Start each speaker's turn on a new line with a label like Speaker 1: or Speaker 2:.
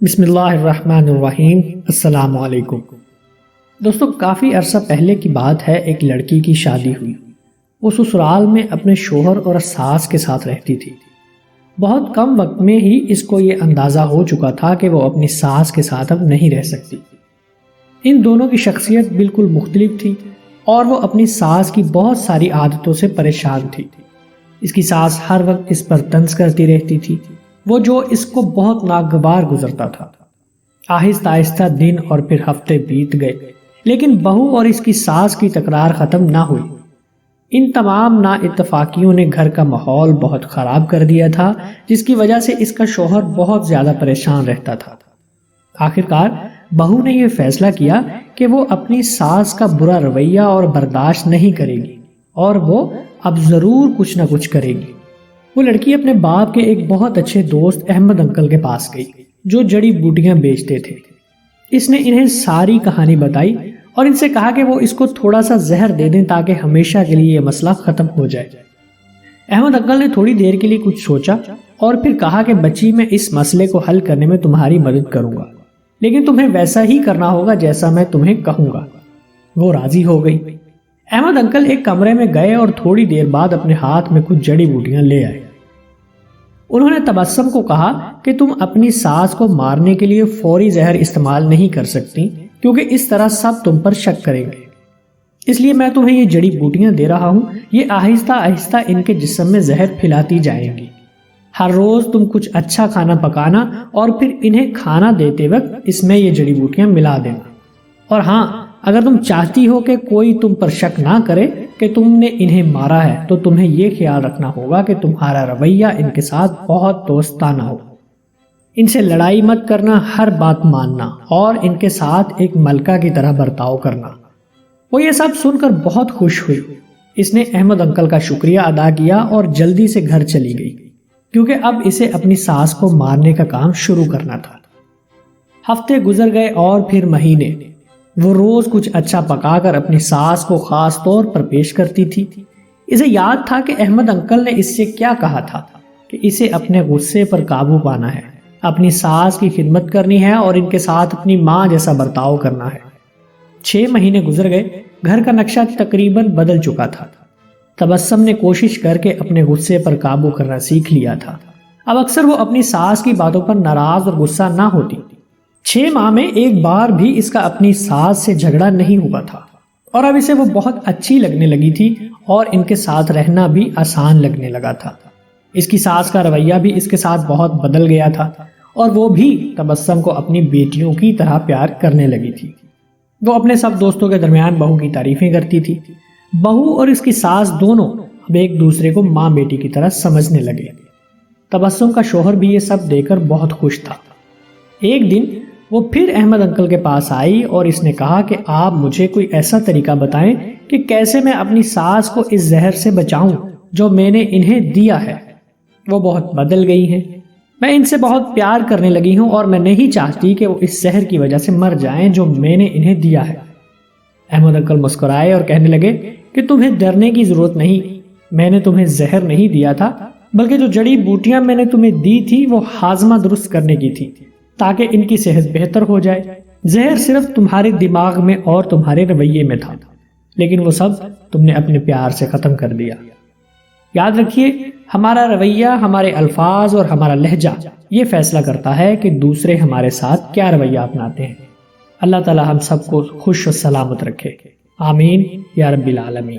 Speaker 1: بسم اللہ الرحمن الرحیم۔ السلام علیکم دوستو، کافی عرصہ پہلے کی بات ہے۔ ایک لڑکی کی شادی ہوئی۔ وہ سسرال میں اپنے شوہر اور ساس کے ساتھ رہتی تھی۔ بہت کم وقت میں ہی اس کو یہ اندازہ ہو چکا تھا کہ وہ اپنی ساس کے ساتھ اب نہیں رہ سکتی۔ ان دونوں کی شخصیت بالکل مختلف تھی اور وہ اپنی ساس کی بہت ساری عادتوں سے پریشان تھی۔ اس کی ساس ہر وقت اس پر طنز کرتی رہتی تھی، وہ جو اس کو بہت ناگوار گزرتا تھا۔ آہستہ آہستہ دن اور پھر ہفتے بیت گئے، لیکن بہو اور اس کی ساس کی تکرار ختم نہ ہوئی۔ ان تمام نا اتفاقیوں نے گھر کا ماحول بہت خراب کر دیا تھا، جس کی وجہ سے اس کا شوہر بہت زیادہ پریشان رہتا تھا۔ آخرکار بہو نے یہ فیصلہ کیا کہ وہ اپنی ساس کا برا رویہ اور برداشت نہیں کرے گی اور وہ اب ضرور کچھ نہ کچھ کرے گی۔ وہ لڑکی اپنے باپ کے ایک بہت اچھے دوست احمد انکل کے پاس گئی، جو جڑی بوٹیاں بیچتے تھے۔ اس نے انہیں ساری کہانی بتائی اور ان سے کہا کہ وہ اس کو تھوڑا سا زہر دے دیں تاکہ ہمیشہ کے لیے یہ مسئلہ ختم ہو جائے۔ احمد انکل نے تھوڑی دیر کے لیے کچھ سوچا اور پھر کہا کہ بچی، میں اس مسئلے کو حل کرنے میں تمہاری مدد کروں گا، لیکن تمہیں ویسا ہی کرنا ہوگا جیسا میں تمہیں کہوں گا۔ وہ راضی ہو گئی۔ احمد انکل ایک کمرے میں گئے اور تھوڑی دیر بعد اپنے ہاتھ میں کچھ جڑی بوٹیاں لے آئے۔ انہوں نے تبسم کو کہا کہ تم اپنی ساس کو مارنے کے لیے فوری زہر استعمال نہیں کر سکتی، کیونکہ اس طرح سب تم پر شک کریں گے۔ اس لیے میں تمہیں یہ جڑی بوٹیاں دے رہا ہوں، یہ آہستہ آہستہ ان کے جسم میں زہر پھیلاتی جائیں گی۔ ہر روز تم کچھ اچھا کھانا پکانا اور پھر انہیں کھانا دیتے وقت اس میں یہ جڑی بوٹیاں ملا دینا۔ اور ہاں، اگر تم چاہتی ہو کہ کوئی تم پر شک نہ کرے کہ تم نے انہیں مارا ہے، تو تمہیں یہ خیال رکھنا ہوگا کہ تمہارا رویہ ان کے ساتھ بہت دوستانہ ہو۔ ان سے لڑائی مت کرنا، ہر بات ماننا اور ان کے ساتھ ایک ملکہ کی طرح برتاؤ کرنا۔ وہ یہ سب سن کر بہت خوش ہوئی۔ اس نے احمد انکل کا شکریہ ادا کیا اور جلدی سے گھر چلی گئی، کیونکہ اب اسے اپنی ساس کو مارنے کا کام شروع کرنا تھا۔ ہفتے گزر گئے اور پھر مہینے۔ وہ روز کچھ اچھا پکا کر اپنی ساس کو خاص طور پر پیش کرتی تھی۔ اسے یاد تھا کہ احمد انکل نے اس سے کیا کہا تھا کہ اسے اپنے غصے پر قابو پانا ہے، اپنی ساس کی خدمت کرنی ہے اور ان کے ساتھ اپنی ماں جیسا برتاؤ کرنا ہے۔ 6 مہینے گزر گئے۔ گھر کا نقشہ تقریباً بدل چکا تھا۔ تبسم نے کوشش کر کے اپنے غصے پر قابو کرنا سیکھ لیا تھا۔ اب اکثر وہ اپنی ساس کی باتوں پر ناراض اور غصہ نہ ہوتی۔ 6 ماہ میں ایک بار بھی اس کا اپنی ساس سے جھگڑا نہیں ہوا تھا، اور اب اسے وہ بہت اچھی لگنے لگی تھی اور ان کے ساتھ رہنا بھی آسان لگنے لگا تھا۔ اس کی ساس کا رویہ بھی اس کے ساتھ بہت بدل گیا تھا اور وہ بھی تبسم کو اپنی بیٹیوں کی طرح پیار کرنے لگی تھی۔ وہ اپنے سب دوستوں کے درمیان بہو کی تعریفیں کرتی تھی۔ بہو اور اس کی ساس دونوں اب ایک دوسرے کو ماں بیٹی کی طرح سمجھنے لگے۔ تبسم کا شوہر بھی یہ سب دیکھ کر بہت خوش تھا۔ ایک دن وہ پھر احمد انکل کے پاس آئی اور اس نے کہا کہ آپ مجھے کوئی ایسا طریقہ بتائیں کہ کیسے میں اپنی ساس کو اس زہر سے بچاؤں جو میں نے انہیں دیا ہے۔ وہ بہت بدل گئی ہیں، میں ان سے بہت پیار کرنے لگی ہوں اور میں نہیں چاہتی کہ وہ اس زہر کی وجہ سے مر جائیں جو میں نے انہیں دیا ہے۔ احمد انکل مسکرائے اور کہنے لگے کہ تمہیں ڈرنے کی ضرورت نہیں، میں نے تمہیں زہر نہیں دیا تھا، بلکہ جو جڑی بوٹیاں میں نے تمہیں دی تھی وہ ہاضمہ درست کرنے کی تھی تاکہ ان کی صحت بہتر ہو جائے۔ زہر صرف تمہارے دماغ میں اور تمہارے رویے میں تھا، لیکن وہ سب تم نے اپنے پیار سے ختم کر دیا۔ یاد رکھیے، ہمارا رویہ، ہمارے الفاظ اور ہمارا لہجہ یہ فیصلہ کرتا ہے کہ دوسرے ہمارے ساتھ کیا رویہ اپناتے ہیں۔ اللہ تعالی ہم سب کو خوش و سلامت رکھے، آمین یا رب العالمین۔